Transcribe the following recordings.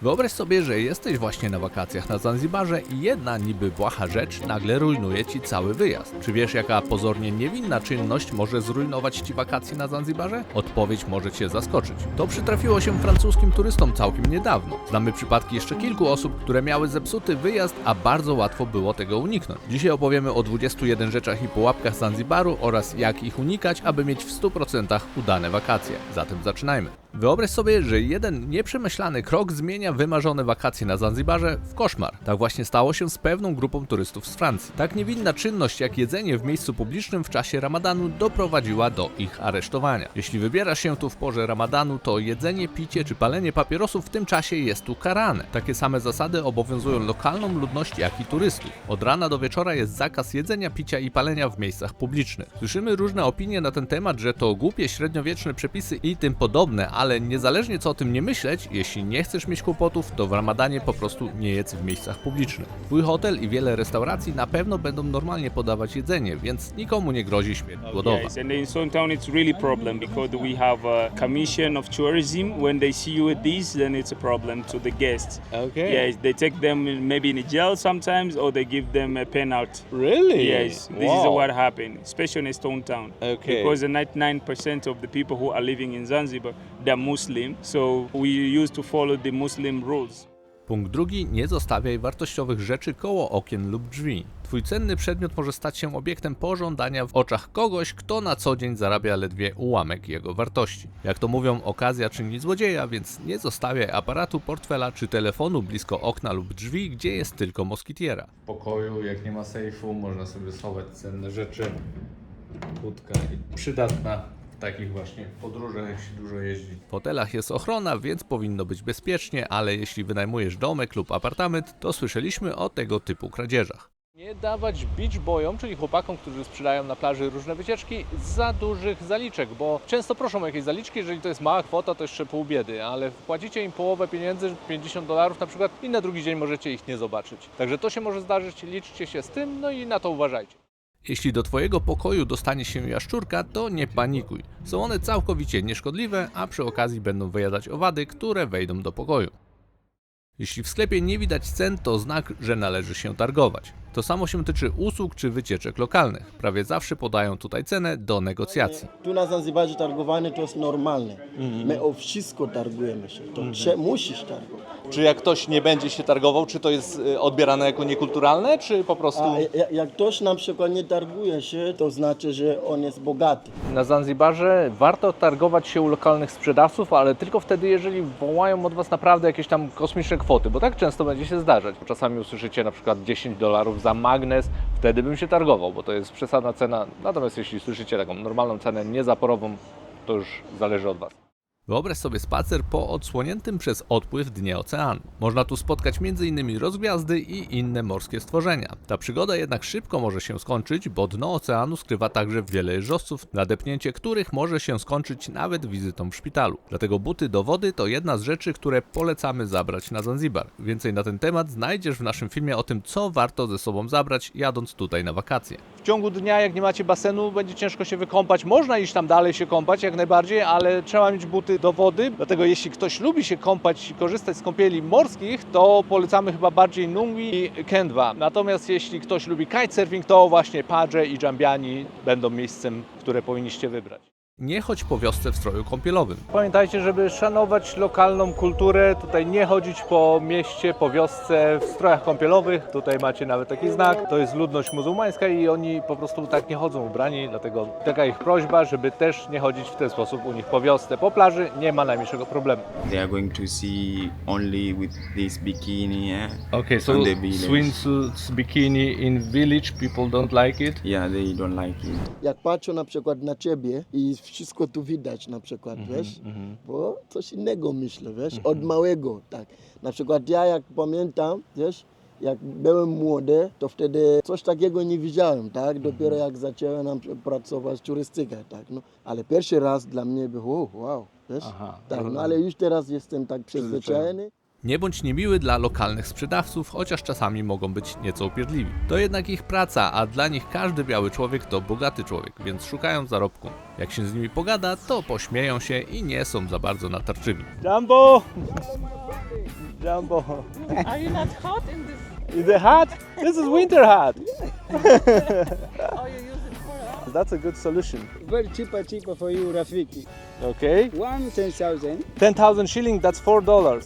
Wyobraź sobie, że jesteś właśnie na wakacjach na Zanzibarze i jedna niby błaha rzecz nagle rujnuje ci cały wyjazd. Czy wiesz, jaka pozornie niewinna czynność może zrujnować ci wakacje na Zanzibarze? Odpowiedź może cię zaskoczyć. To przytrafiło się francuskim turystom całkiem niedawno. Znamy przypadki jeszcze kilku osób, które miały zepsuty wyjazd, a bardzo łatwo było tego uniknąć. Dzisiaj opowiemy o 21 rzeczach i pułapkach Zanzibaru oraz jak ich unikać, aby mieć w 100% udane wakacje. Zatem zaczynajmy. Wyobraź sobie, że jeden nieprzemyślany krok zmienia wymarzone wakacje na Zanzibarze w koszmar. Tak właśnie stało się z pewną grupą turystów z Francji. Tak niewinna czynność jak jedzenie w miejscu publicznym w czasie ramadanu doprowadziła do ich aresztowania. Jeśli wybierasz się tu w porze ramadanu, to jedzenie, picie czy palenie papierosów w tym czasie jest tu karane. Takie same zasady obowiązują lokalną ludność jak i turystów. Od rana do wieczora jest zakaz jedzenia, picia i palenia w miejscach publicznych. Słyszymy różne opinie na ten temat, że to głupie średniowieczne przepisy i tym podobne, ale niezależnie co o tym nie myśleć, jeśli nie chcesz mieć kłopotów, to w ramadanie po prostu nie jedz w miejscach publicznych. Twój hotel i wiele restauracji na pewno będą normalnie podawać jedzenie, więc nikomu nie grozi śmierć głodowa. Yes, and in Stone Town it's really problem because we have a commission of tourism. When they see you with this, then it's a problem to the guests. Okay. Yes, they take them maybe in a jail sometimes, or they give them a penalty. Really? Yes, this is what happened, especially in Stone Town. Okay. Because the 99% of the people who are living in Zanzibar, they're Muslim, so we used to follow the Muslim rules. Punkt drugi. Nie zostawiaj wartościowych rzeczy koło okien lub drzwi. Twój cenny przedmiot może stać się obiektem pożądania w oczach kogoś, kto na co dzień zarabia ledwie ułamek jego wartości. Jak to mówią, okazja czyni złodzieja, więc nie zostawiaj aparatu, portfela czy telefonu blisko okna lub drzwi, gdzie jest tylko moskitiera. W pokoju, jak nie ma sejfu, można sobie schować cenne rzeczy. Kłódka przydatna w takich właśnie podróżach, jak się dużo jeździ. W hotelach jest ochrona, więc powinno być bezpiecznie, ale jeśli wynajmujesz domek lub apartament, to słyszeliśmy o tego typu kradzieżach. Nie dawać beach boyom, czyli chłopakom, którzy sprzedają na plaży różne wycieczki, za dużych zaliczek, bo często proszą o jakieś zaliczki, jeżeli to jest mała kwota, to jeszcze pół biedy, ale wpłacicie im połowę pieniędzy, $50 na przykład i na drugi dzień możecie ich nie zobaczyć. Także to się może zdarzyć, liczcie się z tym, no i na to uważajcie. Jeśli do twojego pokoju dostanie się jaszczurka, to nie panikuj. Są one całkowicie nieszkodliwe, a przy okazji będą wyjadać owady, które wejdą do pokoju. Jeśli w sklepie nie widać cen, to znak, że należy się targować. To samo się tyczy usług czy wycieczek lokalnych. Prawie zawsze podają tutaj cenę do negocjacji. Tu na Zanzibarze targowanie to jest normalne. My o wszystko targujemy się. To musisz targować. Czy jak ktoś nie będzie się targował, czy to jest odbierane jako niekulturalne, czy po prostu... Jak ktoś na przykład nie targuje się, to znaczy, że on jest bogaty. Na Zanzibarze warto targować się u lokalnych sprzedawców, ale tylko wtedy, jeżeli wołają od Was naprawdę jakieś tam kosmiczne kwoty, bo tak często będzie się zdarzać. Czasami usłyszycie na przykład $10 za magnes, wtedy bym się targował, bo to jest przesadna cena. Natomiast jeśli słyszycie taką normalną cenę niezaporową, to już zależy od Was. Wyobraź sobie spacer po odsłoniętym przez odpływ dnie oceanu. Można tu spotkać m.in. rozgwiazdy i inne morskie stworzenia. Ta przygoda jednak szybko może się skończyć, bo dno oceanu skrywa także wiele jeżdżowców, nadepnięcie których może się skończyć nawet wizytą w szpitalu. Dlatego buty do wody to jedna z rzeczy, które polecamy zabrać na Zanzibar. Więcej na ten temat znajdziesz w naszym filmie o tym, co warto ze sobą zabrać, jadąc tutaj na wakacje. W ciągu dnia, jak nie macie basenu, będzie ciężko się wykąpać. Można iść tam dalej się kąpać, jak najbardziej, ale trzeba mieć buty do wody. Dlatego jeśli ktoś lubi się kąpać i korzystać z kąpieli morskich, to polecamy chyba bardziej Nungwi i Kendwa. Natomiast jeśli ktoś lubi kitesurfing, to właśnie Paje i Jambiani będą miejscem, które powinniście wybrać. Nie chodź po wiosce w stroju kąpielowym. Pamiętajcie, żeby szanować lokalną kulturę, tutaj nie chodzić po mieście, po wiosce w strojach kąpielowych. Tutaj macie nawet taki znak. To jest ludność muzułmańska i oni po prostu tak nie chodzą ubrani, dlatego taka ich prośba, żeby też nie chodzić w ten sposób u nich po wiosce. Po plaży nie ma najmniejszego problemu. They are going to see only with this bikini, yeah. Okay, so On the village. swimsuits, bikini in village, people don't like it. Yeah, they don't like it. Jak patrzę na przykład na ciebie i wszystko tu widać na przykład, wiesz, bo coś innego myślę, wiesz, od małego, tak. Na przykład ja jak pamiętam, wiesz, jak byłem młody, to wtedy coś takiego nie widziałem, tak, dopiero jak zacząłem pracować turystykę, tak, no. Ale pierwszy raz dla mnie było, wow, wiesz, tak, no ale już teraz jestem tak przyzwyczajony. Nie bądź niemiły dla lokalnych sprzedawców, chociaż czasami mogą być nieco upierdliwi. To jednak ich praca, a dla nich każdy biały człowiek to bogaty człowiek, więc szukają zarobku. Jak się z nimi pogada, to pośmieją się i nie są za bardzo natarczywi. Jumbo! Jumbo. Are you not hot in this? Is the hat? This is winter hat. Oh, you use it for That's a good solution. Very cheaper for you, Rafiki. Okay. 10,000. 10,000 shilling, that's $4.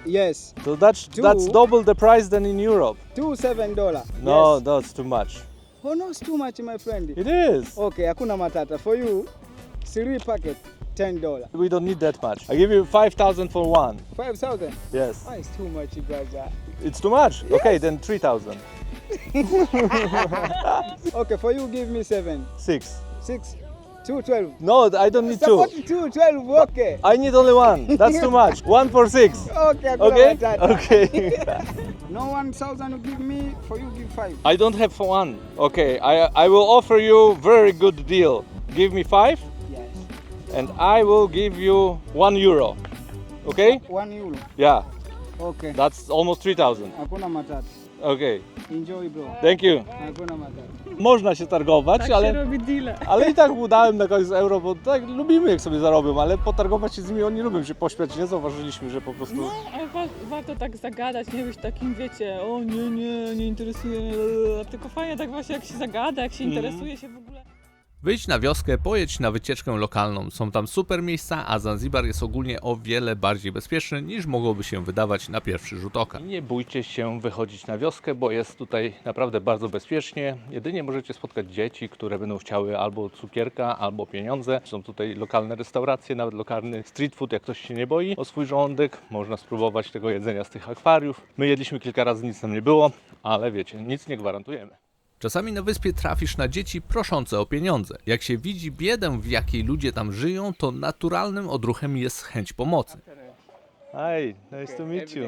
Yes. So that's double the price than in Europe. $7. No, Yes. that's too much. Oh no, it's too much, my friend. It is. Okay, hakuna matata. For you, 3 packet, $10. We don't need that much. I give you 5,000 for one. 5,000. Yes. Oh, it's too much, brother. It's too much? Okay, then 3,000. Okay, for you, give me 7. 6. 6. 212. No, I don't need two. 212, okay. I need only one. That's too much. 1 for 6. Okay, hakuna Okay? matata. Okay. No 1,000 you give me, for you give 5. I don't have one. Okay, I will offer you very good deal. Give me 5 Yes. and I will give you €1. Okay? €1. Yeah, Okay. that's almost 3,000. Hakuna matata. Okay, Enjoy, bro. thank you. Hakuna matata. Można się targować, Tak się ale, robi deale. ale i tak udałem na koniec euro, bo tak lubimy jak sobie zarobią, ale potargować się z nimi oni lubią się pośmiać, nie zauważyliśmy, że po prostu... No, ale warto tak zagadać, nie być takim, wiecie, o nie interesuje, tylko fajnie tak właśnie jak się zagada, jak się interesuje się w ogóle. Wyjdź na wioskę, pojedź na wycieczkę lokalną. Są tam super miejsca, a Zanzibar jest ogólnie o wiele bardziej bezpieczny niż mogłoby się wydawać na pierwszy rzut oka. Nie bójcie się wychodzić na wioskę, bo jest tutaj naprawdę bardzo bezpiecznie. Jedynie możecie spotkać dzieci, które będą chciały albo cukierka, albo pieniądze. Są tutaj lokalne restauracje, nawet lokalny street food, jak ktoś się nie boi o swój żołądek. Można spróbować tego jedzenia z tych akwariów. My jedliśmy kilka razy, nic nam nie było, ale wiecie, nic nie gwarantujemy. Czasami na wyspie trafisz na dzieci proszące o pieniądze. Jak się widzi biedę, w jakiej ludzie tam żyją, to naturalnym odruchem jest chęć pomocy. Hi, nice to meet you.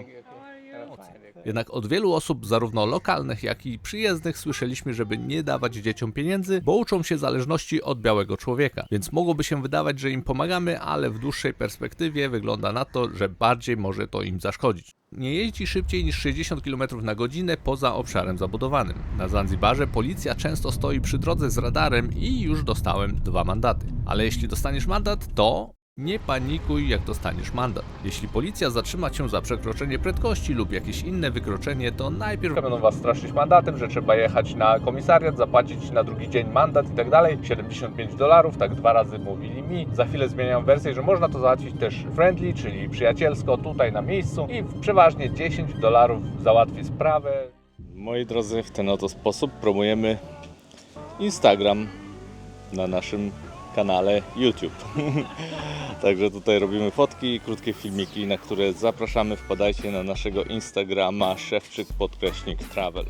Jednak od wielu osób, zarówno lokalnych, jak i przyjezdnych, słyszeliśmy, żeby nie dawać dzieciom pieniędzy, bo uczą się zależności od białego człowieka. Więc mogłoby się wydawać, że im pomagamy, ale w dłuższej perspektywie wygląda na to, że bardziej może to im zaszkodzić. Nie jeździ szybciej niż 60 km na godzinę poza obszarem zabudowanym. Na Zanzibarze policja często stoi przy drodze z radarem i już dostałem 2 mandaty. Ale jeśli dostaniesz mandat, to nie panikuj, jak dostaniesz mandat. Jeśli policja zatrzyma cię za przekroczenie prędkości lub jakieś inne wykroczenie, to najpierw będą was straszyć mandatem, że trzeba jechać na komisariat, zapłacić na drugi dzień mandat i tak dalej. $75, tak 2 razy mówili mi. Za chwilę zmieniam wersję, że można to załatwić też friendly, czyli przyjacielsko, tutaj na miejscu i przeważnie $10 załatwi sprawę. Moi drodzy, w ten oto sposób promujemy Instagram na naszym kanale YouTube. Także tutaj robimy fotki i krótkie filmiki, na które zapraszamy. Wpadajcie na naszego Instagrama Szewczyk_travel.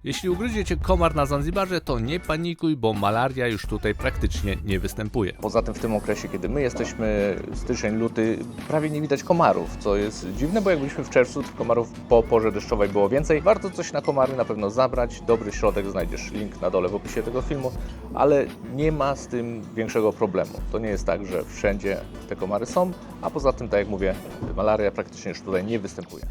Jeśli ugryzie cię komar na Zanzibarze, to nie panikuj, bo malaria już tutaj praktycznie nie występuje. Poza tym w tym okresie, kiedy my jesteśmy, styczeń, luty, prawie nie widać komarów, co jest dziwne, bo jak byliśmy w czerwcu, to komarów po porze deszczowej było więcej. Warto coś na komary na pewno zabrać. Dobry środek, znajdziesz link na dole w opisie tego filmu, ale nie ma z tym większego problemu. To nie jest tak, że wszędzie te komary są, a poza tym, tak jak mówię, malaria praktycznie już tutaj nie występuje.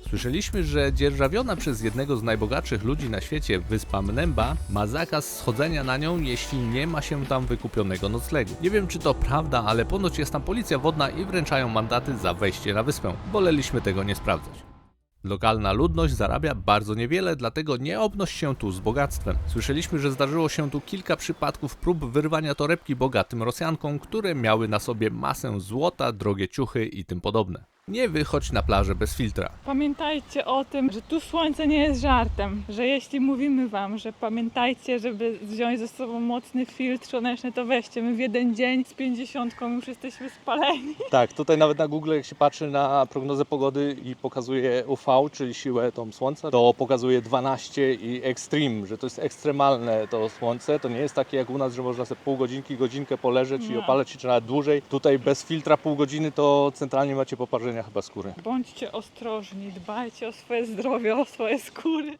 Słyszeliśmy, że dzierżawiona przez jednego z najbogatszych ludzi na świecie wyspa Mnemba ma zakaz schodzenia na nią, jeśli nie ma się tam wykupionego noclegu. Nie wiem, czy to prawda, ale ponoć jest tam policja wodna i wręczają mandaty za wejście na wyspę. Woleliśmy tego nie sprawdzać. Lokalna ludność zarabia bardzo niewiele, dlatego nie obnoś się tu z bogactwem. Słyszeliśmy, że zdarzyło się tu kilka przypadków prób wyrwania torebki bogatym Rosjankom, które miały na sobie masę złota, drogie ciuchy i tym podobne. Nie wychodź na plażę bez filtra. Pamiętajcie o tym, że tu słońce nie jest żartem, że jeśli mówimy wam, że pamiętajcie, żeby wziąć ze sobą mocny filtr słoneczny, to weźcie. My w jeden dzień z 50 już jesteśmy spaleni. Tak, tutaj nawet na Google, jak się patrzy na prognozę pogody i pokazuje UV, czyli siłę tą słońca, to pokazuje 12 i extreme, że to jest ekstremalne to słońce. To nie jest takie jak u nas, że można sobie pół godzinki, godzinkę poleżeć i opalać się, czy nawet dłużej. Tutaj bez filtra pół godziny to centralnie macie poparzenia chyba skóry. Bądźcie ostrożni, dbajcie o swoje zdrowie, o swoje skóry.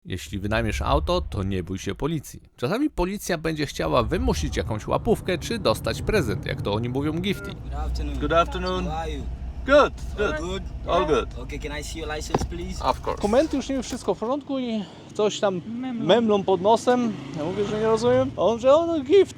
Jeśli wynajmiesz auto, to nie bój się policji. Czasami policja będzie chciała wymusić jakąś łapówkę, czy dostać prezent, jak to oni mówią gifty. Good afternoon. Good afternoon. How are you? Good. Good. All good. Okay, can I see your license, please? Of course. Dokumenty już nie wszystko w porządku i coś tam memlą pod nosem. Ja mówię, że nie rozumiem. A on, że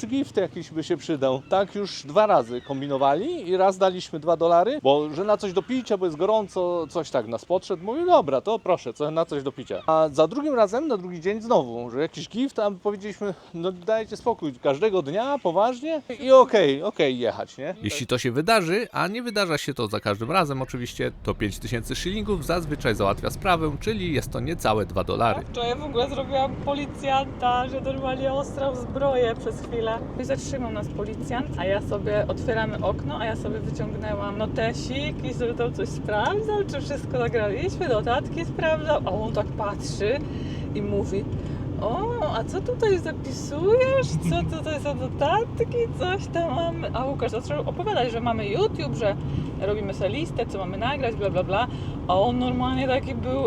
gift jakiś by się przydał. Tak już 2 razy kombinowali i raz daliśmy $2, bo że na coś do picia, bo jest gorąco, coś tak nas podszedł. Mówię, dobra, to proszę, na coś do picia. A za drugim razem, na drugi dzień znowu, że jakiś gift, a my powiedzieliśmy, no dajcie spokój, każdego dnia, poważnie i okej, jechać, nie? Jeśli to się wydarzy, a nie wydarza się to za każdym razem oczywiście, to 5000 szylingów zazwyczaj załatwia sprawę, czyli jest to niecałe $2. Wczoraj w ogóle zrobiłam policjanta, że normalnie ostrał zbroję przez chwilę. Zatrzymał nas policjant, a ja sobie otwieramy okno, a ja sobie wyciągnęłam notesik i sobie tam coś sprawdzał, czy wszystko nagraliśmy, notatki sprawdzał, a on tak patrzy i mówi: o, a co tutaj zapisujesz? Co tutaj za notatki? Coś tam mamy. A Łukasz zaczął opowiadać, że mamy YouTube, że robimy sobie listę, co mamy nagrać, bla bla bla. A on normalnie taki był,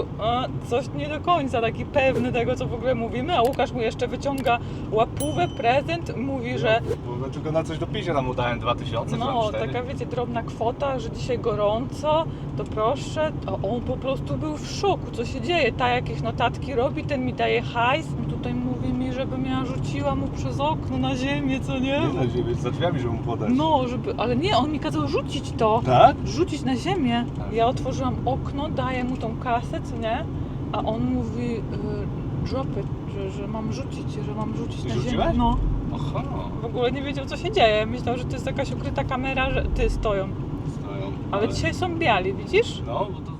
coś nie do końca taki pewny tego, co w ogóle mówimy. A Łukasz mu jeszcze wyciąga łapówę, prezent, mówi, że Tylko na coś do picia tam mu dałem 2000 no, taka wiecie, drobna kwota, że dzisiaj gorąco, to proszę. A on po prostu był w szoku, co się dzieje. Ta jakieś notatki robi, ten mi daje hajs. Tutaj mówi mi, żebym ja rzuciła mu przez okno na ziemię, co nie? za drzwiami, żeby mu podać. No, ale nie, on mi kazał rzucić to. Tak? Rzucić na ziemię. Tak. Ja otworzyłam okno, daję mu tą kasę, co nie? A on mówi, drop it, że mam rzucić na ziemię. Rzuciłeś? No. Aha. W ogóle nie wiedział, co się dzieje. Myślał, że to jest jakaś ukryta kamera, że ty stoją. Ale dzisiaj są biali, widzisz? No, bo to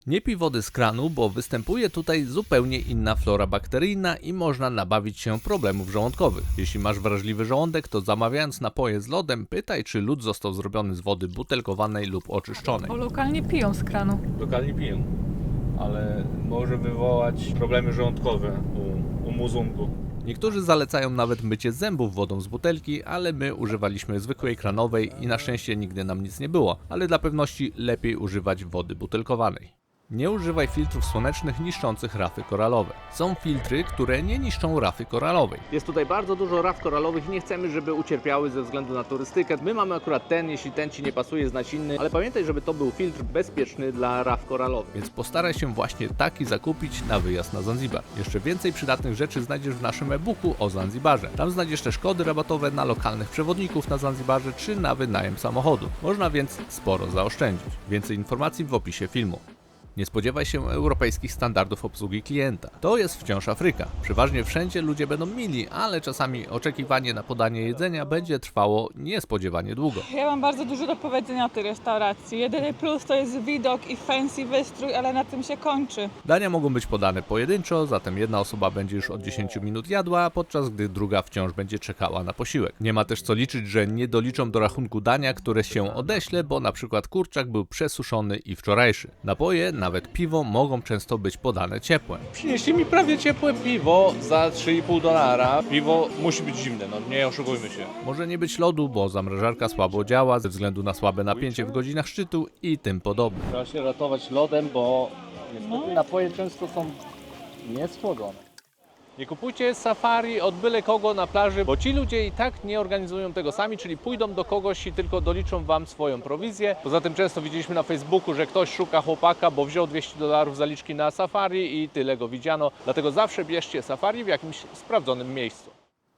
Nie pij wody z kranu, bo występuje tutaj zupełnie inna flora bakteryjna i można nabawić się problemów żołądkowych. Jeśli masz wrażliwy żołądek, to zamawiając napoje z lodem, pytaj, czy lód został zrobiony z wody butelkowanej lub oczyszczonej. Bo lokalnie piją z kranu. lokalnie piją, ale może wywołać problemy żołądkowe u muzułmków. Niektórzy zalecają nawet mycie zębów wodą z butelki, ale my używaliśmy zwykłej kranowej i na szczęście nigdy nam nic nie było, ale dla pewności lepiej używać wody butelkowanej. Nie używaj filtrów słonecznych niszczących rafy koralowe. Są filtry, które nie niszczą rafy koralowej. Jest tutaj bardzo dużo raf koralowych i nie chcemy, żeby ucierpiały ze względu na turystykę. My mamy akurat ten, jeśli ten Ci nie pasuje, znać inny, ale pamiętaj, żeby to był filtr bezpieczny dla raf koralowych. Więc postaraj się właśnie taki zakupić na wyjazd na Zanzibar. Jeszcze więcej przydatnych rzeczy znajdziesz w naszym e-booku o Zanzibarze. Tam znajdziesz też kody rabatowe na lokalnych przewodników na Zanzibarze czy na wynajem samochodu. Można więc sporo zaoszczędzić. Więcej informacji w opisie filmu. Nie spodziewaj się europejskich standardów obsługi klienta. To jest wciąż Afryka. Przeważnie wszędzie ludzie będą mili, ale czasami oczekiwanie na podanie jedzenia będzie trwało niespodziewanie długo. Ja mam bardzo dużo do powiedzenia o tej restauracji. Jedyny plus to jest widok i fancy wystrój, ale na tym się kończy. Dania mogą być podane pojedynczo, zatem jedna osoba będzie już od 10 minut jadła, podczas gdy druga wciąż będzie czekała na posiłek. Nie ma też co liczyć, że nie doliczą do rachunku dania, które się odeśle, bo na przykład kurczak był przesuszony i wczorajszy. Napoje, nawet piwo, mogą często być podane ciepłe. Przynieśli mi prawie ciepłe piwo za $3,5. Piwo musi być zimne, no nie oszukujmy się. Może nie być lodu, bo zamrażarka słabo działa ze względu na słabe napięcie w godzinach szczytu i tym podobne. Trzeba się ratować lodem, bo niestety napoje często są niesłodzone. Nie kupujcie safari od byle kogo na plaży, bo ci ludzie i tak nie organizują tego sami, czyli pójdą do kogoś i tylko doliczą Wam swoją prowizję. Poza tym często widzieliśmy na Facebooku, że ktoś szuka chłopaka, bo wziął $200 zaliczki na safari i tyle go widziano. Dlatego zawsze bierzcie safari w jakimś sprawdzonym miejscu.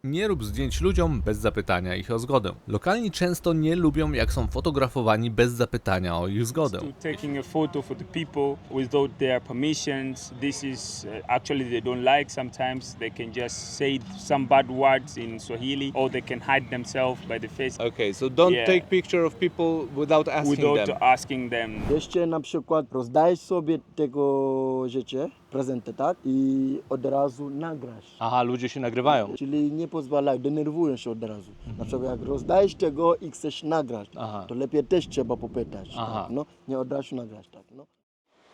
Nie rób zdjęć ludziom bez zapytania ich o zgodę. Lokalni często nie lubią, jak są fotografowani bez zapytania o ich zgodę. Taking a photo for the people without their permissions. This is actually they don't like. Sometimes they can just say some bad words in Swahili, or they can hide themselves by the face Okay, so don't Yeah. take picture of people without asking without them. asking them. Jeszcze na przykład rozdajesz sobie tego rzeczy, prezenty, tak? I od razu nagrasz. Aha, ludzie się nagrywają. Czyli nie pozwalają, denerwują się od razu. Na przykład jak rozdajesz tego i chcesz nagrać, Aha. to lepiej też trzeba popytać. Aha. Tak, no, nie od razu nagrać, tak, no.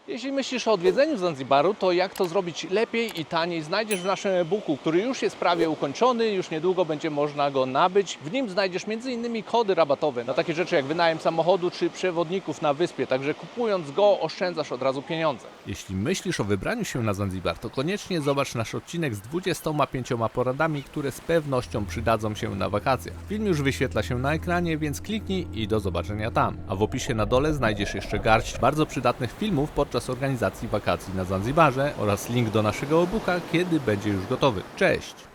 Jeśli myślisz o odwiedzeniu Zanzibaru, to jak to zrobić lepiej i taniej znajdziesz w naszym e-booku, który już jest prawie ukończony, już niedługo będzie można go nabyć. W nim znajdziesz m.in. kody rabatowe na takie rzeczy jak wynajem samochodu czy przewodników na wyspie, także kupując go oszczędzasz od razu pieniądze. Jeśli myślisz o wybraniu się na Zanzibar, to koniecznie zobacz nasz odcinek z 25 poradami, które z pewnością przydadzą się na wakacje. Film już wyświetla się na ekranie, więc kliknij i do zobaczenia tam. A w opisie na dole znajdziesz jeszcze garść bardzo przydatnych filmów podczas organizacji wakacji na Zanzibarze oraz link do naszego e-booka, kiedy będzie już gotowy. Cześć!